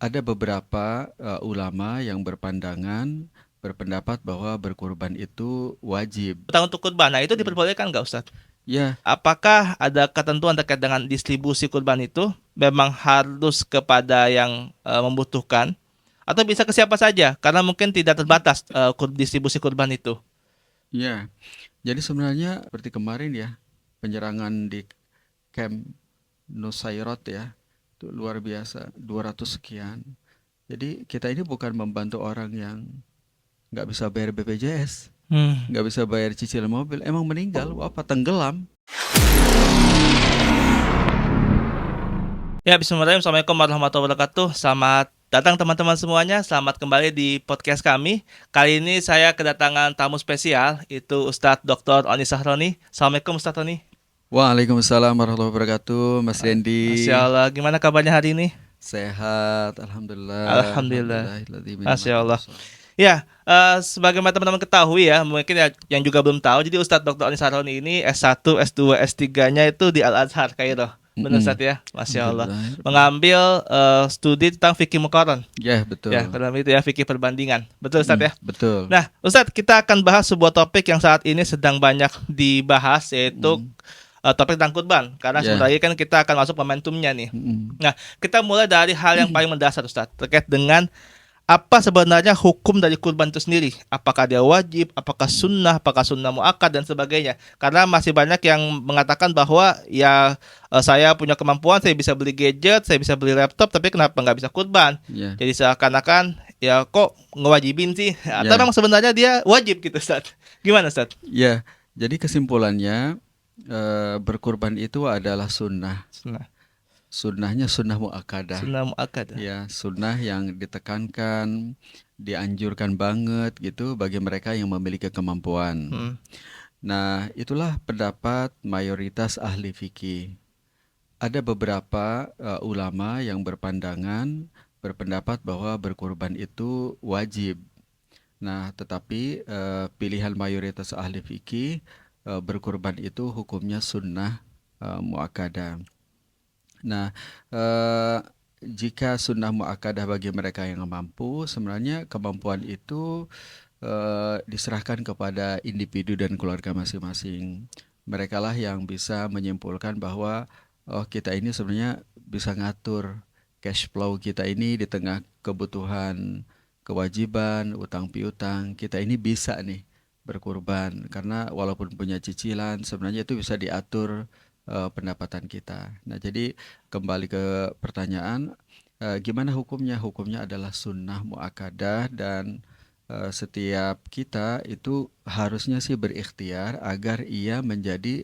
Ada beberapa ulama yang berpendapat bahwa berkurban itu wajib. Utang untuk kurban. Nah, itu Hmm. diperbolehkan nggak, Ustadz? Ya, Apakah ada ketentuan terkait dengan distribusi kurban itu memang harus kepada yang membutuhkan atau bisa ke siapa saja karena mungkin tidak terbatas distribusi kurban itu. ya. Jadi sebenarnya seperti kemarin ya, penyerangan di camp Nusairat ya, itu luar biasa, 200 sekian. Jadi kita ini bukan membantu orang yang nggak bisa bayar BPJS, Hmm. nggak bisa bayar cicilan mobil, emang meninggal, apa tenggelam. Ya, bismillahirrahmanirrahim. Assalamualaikum warahmatullahi wabarakatuh. Selamat datang teman-teman semuanya. Selamat kembali di podcast kami. Kali ini saya kedatangan tamu spesial, itu Ustadz Dr. Oni Sahroni. Assalamualaikum Ustadz Oni. Waalaikumsalam warahmatullahi wabarakatuh, Mas Masya Dendi. Allah, gimana kabarnya hari ini? Sehat, alhamdulillah, Alhamdulillah. alhamdulillahilladzi bi Masya ni'matihi Allah. shalihin. Ya, sebagaimana teman-teman ketahui ya, mungkin ya yang juga belum tahu, jadi Ustadz Dr. Oni Sahroni ini S1, S2, S3-nya itu di Al-Azhar, Kairo. Benar Ustadz ya? Masya Allah. Alhamdulillah. Mengambil studi tentang fikih muqaran. Ya, Ya, betul. kurang lebih itu ya, fikih perbandingan. Betul Ustadz ya? Betul. Nah, Ustadz, kita akan bahas sebuah topik yang saat ini sedang banyak dibahas, yaitu Mm, topik tentang kurban. Karena ya. sebenarnya kan kita akan masuk momentumnya nih. Mm, Nah, kita mulai dari hal yang paling mendasar, Ustadz, terkait dengan apa sebenarnya hukum dari kurban itu sendiri? Apakah dia wajib, apakah sunnah muakkad dan sebagainya? Karena masih banyak yang mengatakan bahwa ya saya punya kemampuan, saya bisa beli gadget, saya bisa beli laptop, tapi kenapa nggak bisa kurban? ya. Jadi seakan-akan ya kok ngewajibin sih? Atau Ya. memang sebenarnya dia wajib gitu, Ustaz? Gimana, Ustaz? Ya. Jadi kesimpulannya berkurban itu adalah sunnah. Sunnah, Sunnahnya sunnah muakkadah. sunnah muakkad. Ya, sunnah yang ditekankan, dianjurkan banget gitu bagi mereka yang memiliki kemampuan. Hmm. Nah, itulah pendapat mayoritas ahli fikih. Ada beberapa ulama yang berpendapat bahwa berkurban itu wajib. Nah, tetapi pilihan mayoritas ahli fikih berkurban itu hukumnya sunnah muakkadah. Nah, eh, jika sunnah muakkadah bagi mereka yang mampu, sebenarnya kemampuan itu diserahkan kepada individu dan keluarga masing-masing. Merekalah yang bisa menyimpulkan bahwa oh kita ini sebenarnya bisa ngatur cash flow kita ini di tengah kebutuhan, kewajiban, utang piutang. Kita ini bisa nih berkurban karena walaupun punya cicilan sebenarnya itu bisa diatur pendapatan kita. Nah, jadi kembali ke pertanyaan gimana hukumnya? Hukumnya adalah sunnah muakkadah dan setiap kita itu harusnya sih berikhtiar agar ia menjadi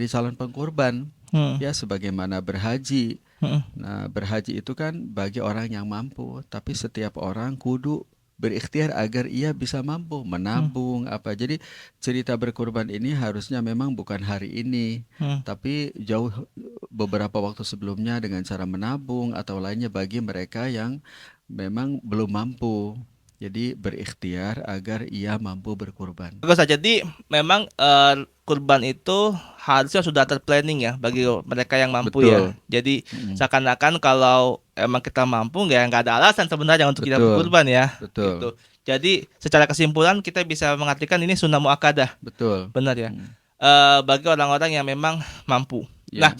calon pengkurban Hmm. ya sebagaimana berhaji. Hmm. Nah, berhaji itu kan bagi orang yang mampu, tapi setiap orang kudu berikhtiar agar ia bisa mampu Hmm. menabung apa. Jadi cerita berkurban ini harusnya memang bukan hari ini, Hmm. tapi jauh beberapa waktu sebelumnya dengan cara menabung atau lainnya bagi mereka yang memang belum mampu. Jadi berikhtiar agar ia mampu berkurban. Bagus saja. Jadi memang kurban itu harusnya sudah terplanning ya bagi mereka yang mampu ya. Betul. Jadi Mm, seakan-akan kalau emang kita mampu nggak ada alasan sebenarnya untuk kita betul. berkurban ya Betul. gitu. Jadi secara kesimpulan kita bisa mengartikan ini sunnah muakkadah, Betul. benar ya. Mm, Bagi orang-orang yang memang mampu. Nah, ya.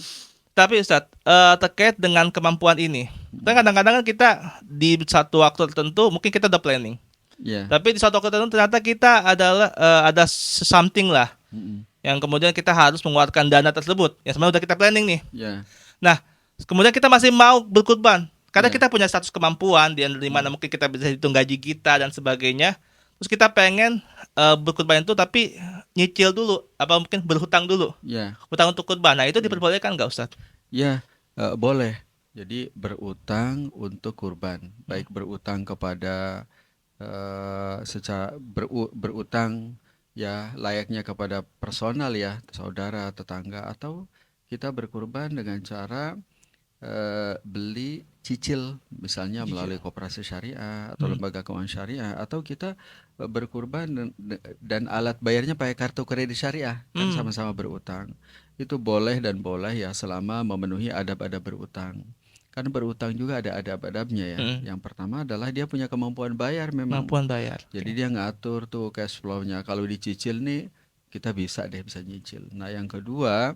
tapi Ustadz, terkait dengan kemampuan ini, kan Mm, kadang-kadang kan kita di satu waktu tertentu mungkin kita udah planning. ya. Tapi di suatu waktu tertentu ternyata kita adalah ada something lah Mm, yang kemudian kita harus mengeluarkan dana tersebut. Yang sebenarnya udah kita planning nih. ya. Nah, kemudian kita masih mau berkorban karena Ya. kita punya status kemampuan di mana Mm, mungkin kita bisa hitung gaji kita dan sebagainya. Terus kita pengen berkorban itu tapi nyicil dulu, apa mungkin berhutang dulu, ya. hutang untuk kurban. Nah, itu Mm, diperbolehkan nggak Ustadz? ya. Boleh. Jadi berutang untuk kurban, Hmm. baik berutang kepada berutang ya layaknya kepada personal ya, saudara, tetangga atau kita berkurban dengan cara beli cicil misalnya Cicil. melalui koperasi syariah atau Hmm. lembaga keuangan syariah atau kita berkurban dan alat bayarnya pakai kartu kredit syariah kan Hmm. sama-sama berutang. Itu boleh dan boleh ya selama memenuhi adab-adab berutang. Kan berutang juga ada adab-adabnya ya. Mm, Yang pertama adalah dia punya kemampuan bayar memang. Kemampuan bayar. Jadi Oke. dia ngatur tuh cash flow-nya. Kalau dicicil nih kita bisa deh bisa nyicil. Nah, yang kedua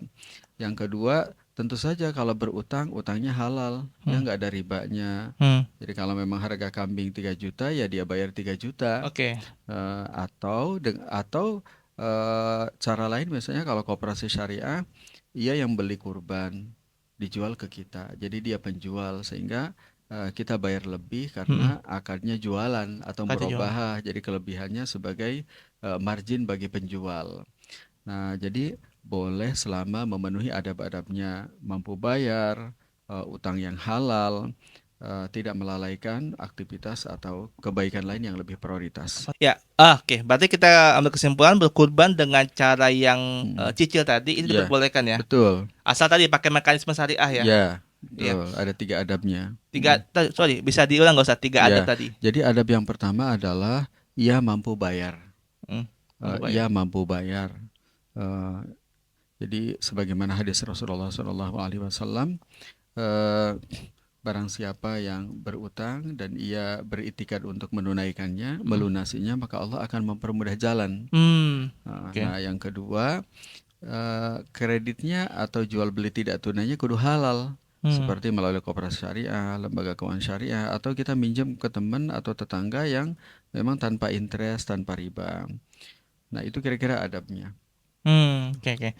tentu saja kalau berutang utangnya halal, ya Hmm. nggak ada ribanya. Hmm. Jadi kalau memang harga kambing 3 juta ya dia bayar 3 juta. Oke. Atau cara lain misalnya kalau koperasi syariah, ia yang beli kurban dijual ke kita. Jadi dia penjual sehingga kita bayar lebih Hmm. karena akadnya jualan atau Kata jual. merobah. Jadi kelebihannya sebagai margin bagi penjual. Nah, jadi boleh selama memenuhi adab-adabnya, mampu bayar, utang yang halal, tidak melalaikan aktivitas atau kebaikan lain yang lebih prioritas. Ya, oke. Berarti kita ambil kesimpulan berkurban dengan cara yang Mm. cicil tadi itu Ya, diperbolehkan ya. betul. Asal tadi pakai mekanisme syariah ya. Ya, Iya. betul. Ada 3 adabnya. Tiga, sorry, bisa diulang nggak usah tiga adab Ya, tadi. jadi adab yang pertama adalah ia mampu bayar. Hmm. Ia Membayar. mampu bayar. Eh, jadi sebagaimana hadis Rasulullah SAW, eh, barang siapa yang berutang dan ia beritikad untuk menunaikannya, Hmm. melunasinya, maka Allah akan mempermudah jalan. Hmm. Oke. Nah, yang kedua, kreditnya atau jual beli tidak tunainya kudu halal. Hmm. Seperti melalui koperasi syariah, lembaga keuangan syariah, atau kita minjem ke teman atau tetangga yang memang tanpa interest, tanpa riba. Nah, itu kira-kira adabnya. Hmm. Oke, oke.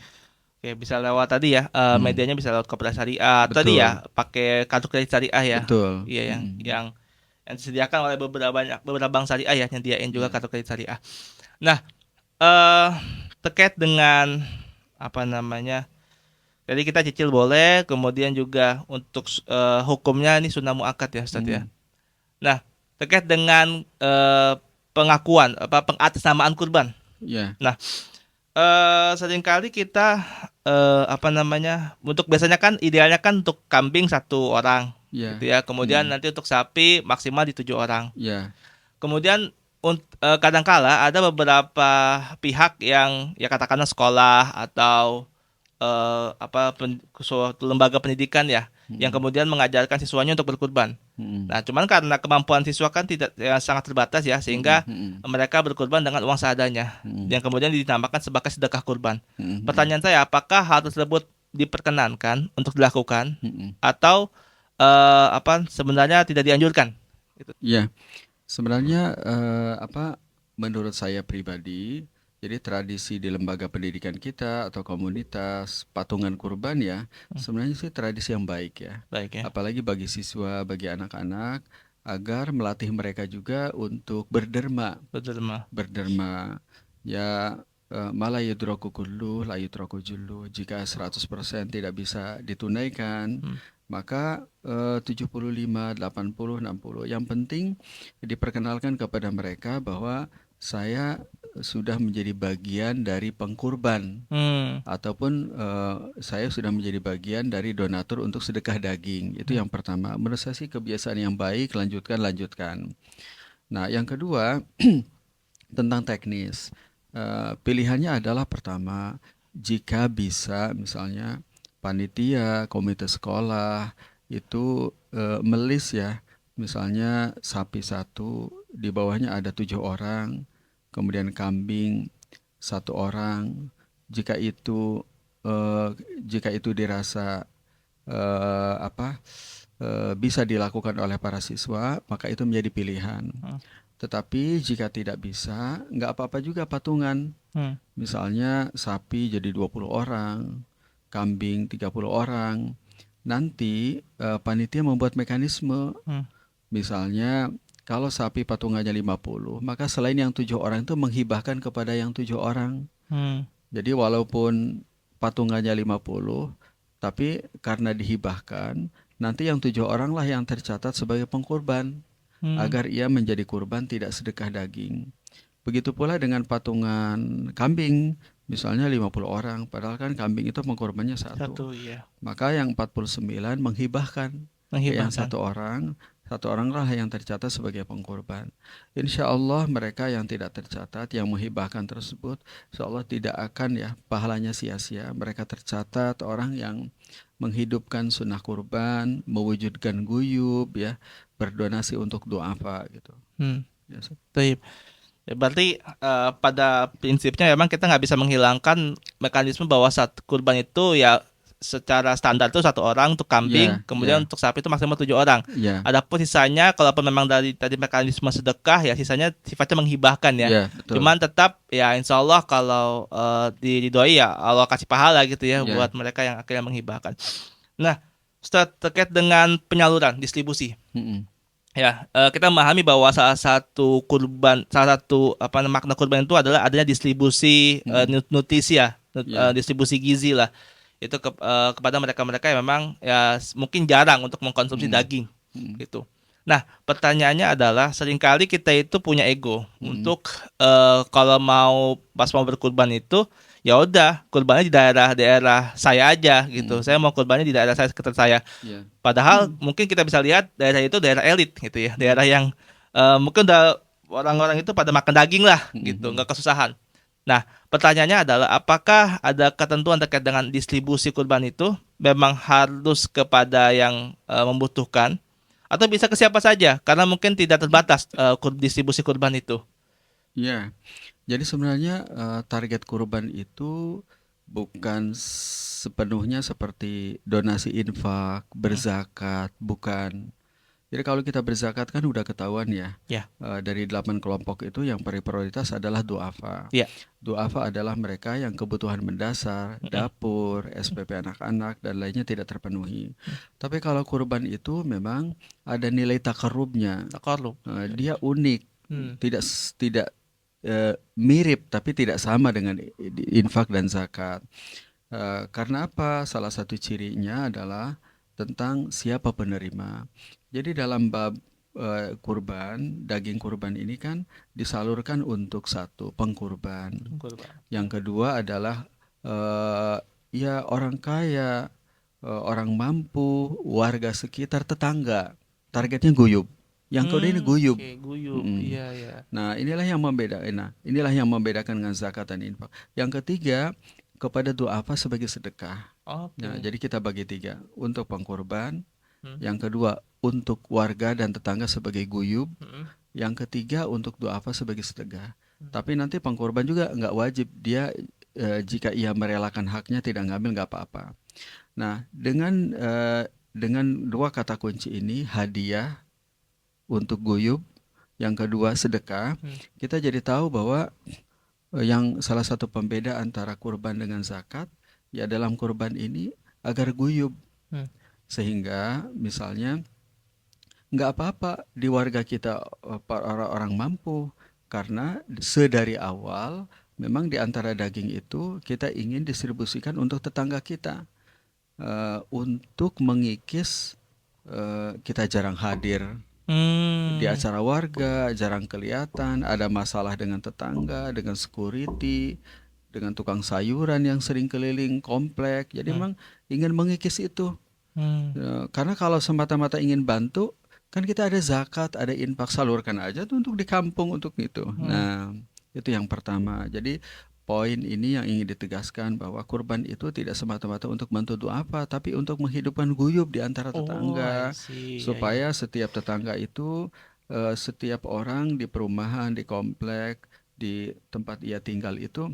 Oke, bisa lewat tadi ya, Hmm, medianya bisa lewat koperasi syariah. Tadi betul, ya, pakai kartu kredit syariah ya. betul. Iya, yang Hmm, yang yang disediakan oleh beberapa bank syariah ya, nyediain juga ya, kartu kredit syariah. Nah, eh terkait dengan apa namanya? Jadi kita cicil boleh, kemudian juga untuk hukumnya ini sunnah muakkad ya, Ustaz ya. hmm, Nah, terkait dengan pengakuan apa pengatasnamaan kurban. ya, Nah, seringkali kita apa namanya? Untuk biasanya kan idealnya kan untuk kambing satu orang ya, gitu ya. Kemudian hmm, nanti untuk sapi maksimal di 7 orang. ya, Kemudian kadangkala ada beberapa pihak yang ya katakanlah sekolah atau suatu lembaga pendidikan ya yang hmm, kemudian mengajarkan siswanya untuk berkurban. hmm, Nah, cuman karena kemampuan siswa kan tidak ya, sangat terbatas ya hmm, sehingga hmm, mereka berkurban dengan uang seadanya hmm, yang kemudian dinamakan sebagai sedekah kurban. hmm, hmm, Pertanyaan saya, apakah hal tersebut diperkenankan untuk dilakukan hmm, hmm. atau apa sebenarnya tidak dianjurkan? Gitu. Ya, sebenarnya menurut saya pribadi, jadi tradisi di lembaga pendidikan kita atau komunitas patungan kurban ya, Hmm, sebenarnya sih tradisi yang baik ya. baik ya. Apalagi bagi siswa, bagi anak-anak, agar melatih mereka juga untuk berderma, Betul mah. berderma. Ya, malah yudraku kulluh, la yudraku julluh. Jika 100% tidak bisa ditunaikan, Hmm. maka 75, 80, 60. Yang penting diperkenalkan kepada mereka bahwa saya sudah menjadi bagian dari pengkurban Hmm. ataupun saya sudah menjadi bagian dari donatur untuk sedekah daging. Itu Hmm. yang pertama. Menurut saya sih kebiasaan yang baik, lanjutkan, lanjutkan. Nah, yang kedua tentang teknis. Pilihannya adalah pertama, jika bisa misalnya panitia, komite sekolah itu melis ya, misalnya sapi satu, di bawahnya ada 7 orang, kemudian kambing 1 orang. Jika itu eh, jika itu dirasa bisa dilakukan oleh para siswa, maka itu menjadi pilihan. Hmm. Tetapi jika tidak bisa, nggak apa-apa juga patungan. Hmm. Misalnya sapi jadi 20 orang, kambing 30 orang. Nanti panitia membuat mekanisme. Hmm. Misalnya kalau sapi patungannya 50, maka selain yang 7 orang itu menghibahkan kepada yang 7 orang. Hmm. Jadi walaupun patungannya 50, tapi karena dihibahkan, nanti yang 7 orang lah yang tercatat sebagai pengkorban Hmm. agar ia menjadi kurban tidak sedekah daging. Begitu pula dengan patungan kambing, misalnya 50 orang, padahal kan kambing itu pengkorbannya satu. Satu ya. Maka yang 49 menghibahkan ke yang Menghibahkan. 1 orang, satu oranglah yang tercatat sebagai pengkorban. Insya Allah mereka yang tidak tercatat, yang menghibahkan tersebut, insya Allah tidak akan ya pahalanya sia-sia. Mereka tercatat orang yang menghidupkan sunnah kurban, mewujudkan guyub ya, berdonasi untuk duafa gitu. Hmm. Ya, Ustaz. Baik. Ya, berarti pada prinsipnya memang kita nggak bisa menghilangkan mekanisme bahwa saat kurban itu ya secara standar itu satu orang untuk kambing, Ya, kemudian ya, untuk sapi itu maksimal 7 orang. ya, Adapun sisanya, kalaupun memang dari tadi mekanisme sedekah ya sisanya sifatnya menghibahkan ya. ya, betul. Cuman tetap ya insya Allah kalau diridhoi ya Allah kasih pahala gitu ya Ya, buat mereka yang akhirnya menghibahkan. Nah, Ustaz, terkait dengan penyaluran distribusi. mm-mm, Ya, kita memahami bahwa salah satu kurban, salah satu apa makna kurban itu adalah adanya distribusi mm-mm, nutrisi ya, ya, distribusi gizi lah. Itu kepada mereka-mereka yang memang ya mungkin jarang untuk mengkonsumsi mm-mm, daging mm-mm, gitu. Nah, pertanyaannya adalah seringkali kita itu punya ego mm-mm, untuk kalau mau pas mau berkurban itu ya udah kurbannya di daerah-daerah saya aja gitu. Saya mm-mm, mau kurbannya di daerah saya sekitar saya. ya, Padahal mungkin kita bisa lihat daerah itu daerah elit gitu ya, mm, daerah yang mungkin udah orang-orang itu pada makan daging lah gitu, mm-mm. nggak kesusahan. Nah, pertanyaannya adalah apakah ada ketentuan terkait dengan distribusi kurban itu memang harus kepada yang membutuhkan atau bisa ke siapa saja karena mungkin tidak terbatas distribusi kurban itu. Ya, jadi sebenarnya target kurban itu bukan sepenuhnya seperti donasi infak, Mm, berzakat, bukan. Jadi kalau kita berzakat kan udah ketahuan ya, ya, dari 8 kelompok itu yang prioritas adalah duafa. ya. Duafa adalah mereka yang kebutuhan mendasar, Mm-mm. dapur, SPP anak-anak, dan lainnya tidak terpenuhi. Tapi kalau kurban itu memang ada nilai takarubnya. Takarrub. Dia unik, Hmm. tidak mirip tapi tidak sama dengan infak dan zakat. Karena apa? Salah satu cirinya adalah tentang siapa penerima. Jadi dalam bab kurban, daging kurban ini kan disalurkan untuk satu pengkurban. Kurban. Yang kedua adalah eh, ya orang kaya, orang mampu, warga sekitar, tetangga. Targetnya guyub. Yang kedua ini guyub. Oke, guyub. Mm. Iya, ya. Nah, inilah yang membedakan dengan zakat dan infak. Yang ketiga, kepada du'afa sebagai sedekah. Nah, Oke. jadi kita bagi tiga. Untuk pengkorban, Hmm. yang kedua untuk warga dan tetangga sebagai guyub, Hmm. yang ketiga untuk du'afa sebagai sedekah. Hmm. Tapi nanti pengkorban juga nggak wajib. Dia jika ia merelakan haknya tidak ngambil nggak apa-apa. Nah, dengan dua kata kunci ini, hadiah untuk guyub, yang kedua sedekah, Hmm. kita jadi tahu bahwa yang salah satu pembeda antara kurban dengan zakat, ya dalam kurban ini agar guyub. Hmm. Sehingga misalnya nggak apa-apa di warga kita para orang-orang mampu, karena sedari awal memang di antara daging itu kita ingin distribusikan untuk tetangga kita, untuk mengikis kita jarang hadir di Hmm. acara warga, jarang kelihatan, ada masalah dengan tetangga, dengan security, dengan tukang sayuran yang sering keliling komplek. Jadi Hmm. memang ingin mengikis itu. Hmm. Karena kalau semata-mata ingin bantu, kan kita ada zakat, ada infak, salurkan aja tuh untuk di kampung untuk itu. Hmm. Nah, itu yang pertama. Jadi poin ini yang ingin ditegaskan bahwa kurban itu tidak semata-mata untuk bantu duafa, tapi untuk menghidupkan guyub di antara Oh, I tetangga, see. Ya, ya. supaya setiap tetangga itu, setiap orang di perumahan, di komplek, di tempat ia tinggal itu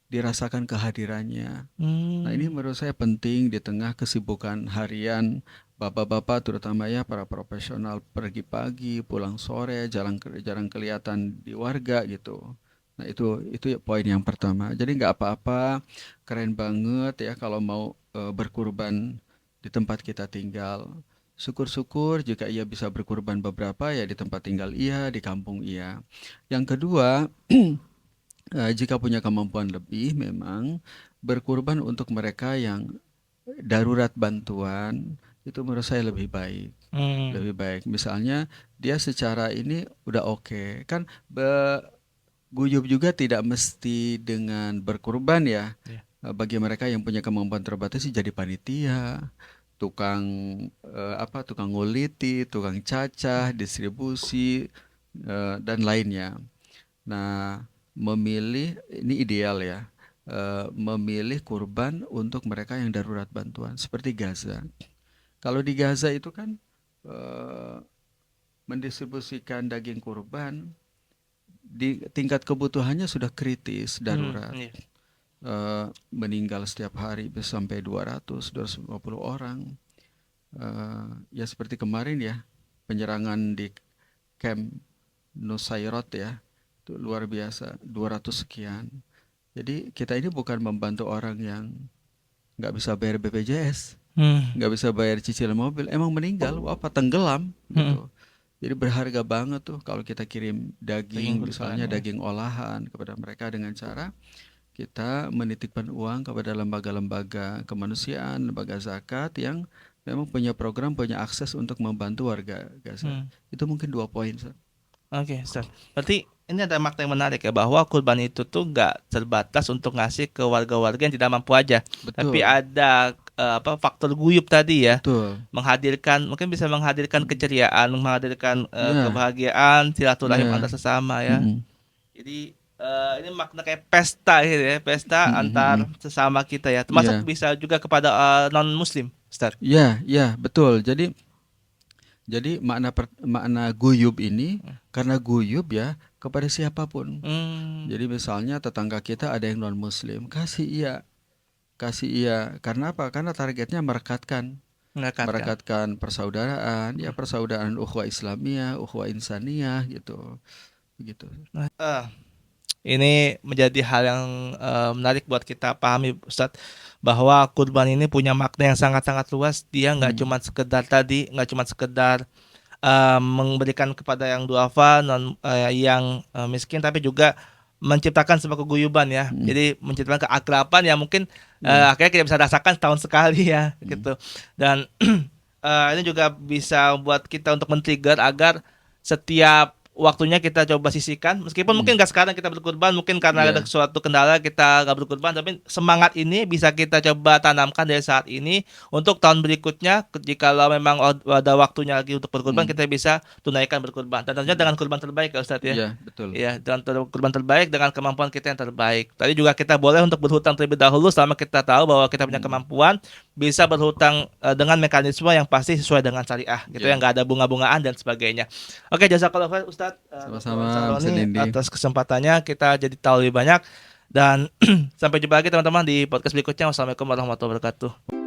dirasakan kehadirannya. Nah, ini Hmm. menurut saya penting di tengah kesibukan harian bapak-bapak, terutama ya para profesional, pergi pagi, pulang sore, jarang kelihatan di warga gitu. Nah, itu ya poin yang pertama. Jadi nggak apa-apa, keren banget ya kalau mau berkurban di tempat kita tinggal. Syukur-syukur jika ia bisa berkurban beberapa ya di tempat tinggal ia, di kampung ia. Yang kedua, jika punya kemampuan lebih, memang berkurban untuk mereka yang darurat bantuan, itu menurut saya lebih baik. Hmm. Lebih baik. Misalnya dia secara ini udah oke. Kan guyub juga tidak mesti dengan berkurban ya. Ya. Bagi mereka yang punya kemampuan terbatas sih jadi panitia, tukang tukang nguliti, tukang cacah, distribusi dan lainnya. Nah, memilih ini ideal ya. Memilih kurban untuk mereka yang darurat bantuan seperti Gaza. Kalau di Gaza itu kan eh, mendistribusikan daging kurban di tingkat kebutuhannya sudah kritis, darurat. Iya. Meninggal setiap hari bisa sampai 200-250 orang. Ya seperti kemarin ya, penyerangan di camp Nusairat ya, itu luar biasa, 200 sekian. Jadi kita ini bukan membantu orang yang nggak bisa bayar BPJS, Hmm. nggak bisa bayar cicilan mobil, emang meninggal, apa tenggelam Hmm. gitu. Jadi berharga banget tuh kalau kita kirim Daging daging, kurban misalnya ya. daging olahan kepada mereka dengan cara kita menitipkan uang kepada lembaga-lembaga kemanusiaan, lembaga zakat yang memang punya program, punya akses untuk membantu warga Gaza. Hmm. Itu mungkin 2 poin, Ustaz. Oke, Ustaz. Berarti ini ada makna yang menarik ya, bahwa kurban itu tuh nggak terbatas untuk ngasih ke warga-warga yang tidak mampu aja, tapi Betul, ada faktor guyup tadi ya, betul. mungkin bisa menghadirkan keceriaan, menghadirkan Ya, kebahagiaan, silaturahim antar ya. sesama ya. Mm-mm. Jadi ini makna kayak pesta gitu ya, pesta Mm-mm, antar mm-mm. sesama kita ya. Termasuk Ya, bisa juga kepada non muslim, Ustaz. ya, ya, betul. Jadi makna guyub ini karena guyub ya kepada siapapun. Hmm, Jadi misalnya tetangga kita ada yang non muslim, kasih iya. Karena apa? Karena targetnya mendekatkan. persaudaraan, ya persaudaraan ukhuwah Islamiyah, ukhuwah Insaniyah gitu. Begitu. Nah, ini menjadi hal yang menarik buat kita pahami, Ustadz, bahwa kurban ini punya makna yang sangat-sangat luas. Dia nggak Hmm. cuma sekedar tadi, nggak cuma sekedar memberikan kepada yang duafa, yang miskin, tapi juga menciptakan sebuah keguyuban ya. Hmm. Jadi menciptakan keakraban yang mungkin Ya. akhirnya kita bisa rasakan setahun sekali ya, Hmm. gitu. Dan ini juga bisa buat kita untuk men-trigger agar setiap waktunya kita coba sisihkan, meskipun Hmm. mungkin nggak sekarang kita berkurban, mungkin karena ada Ya. suatu kendala kita nggak berkurban, tapi semangat ini bisa kita coba tanamkan dari saat ini untuk tahun berikutnya. Jikalau memang ada waktunya lagi untuk berkurban, Hmm. kita bisa tunaikan berkurban, dan tentunya dengan kurban terbaik ya Ustadz ya. Ya, betul. Ya, dengan kurban terbaik dengan kemampuan kita yang terbaik. Tadi juga kita boleh untuk berhutang terlebih dahulu selama kita tahu bahwa kita punya Hmm. kemampuan, bisa berhutang dengan mekanisme yang pasti sesuai dengan syariah, gitu ya, Ya. nggak ada bunga-bungaan dan sebagainya. Oke, jazakallah khair Ustadz Dr. Sama-sama, Ustaz Saroni Dendi. atas kesempatannya, kita jadi tahu lebih banyak, dan sampai jumpa lagi teman-teman di podcast berikutnya. Wassalamualaikum warahmatullahi wabarakatuh.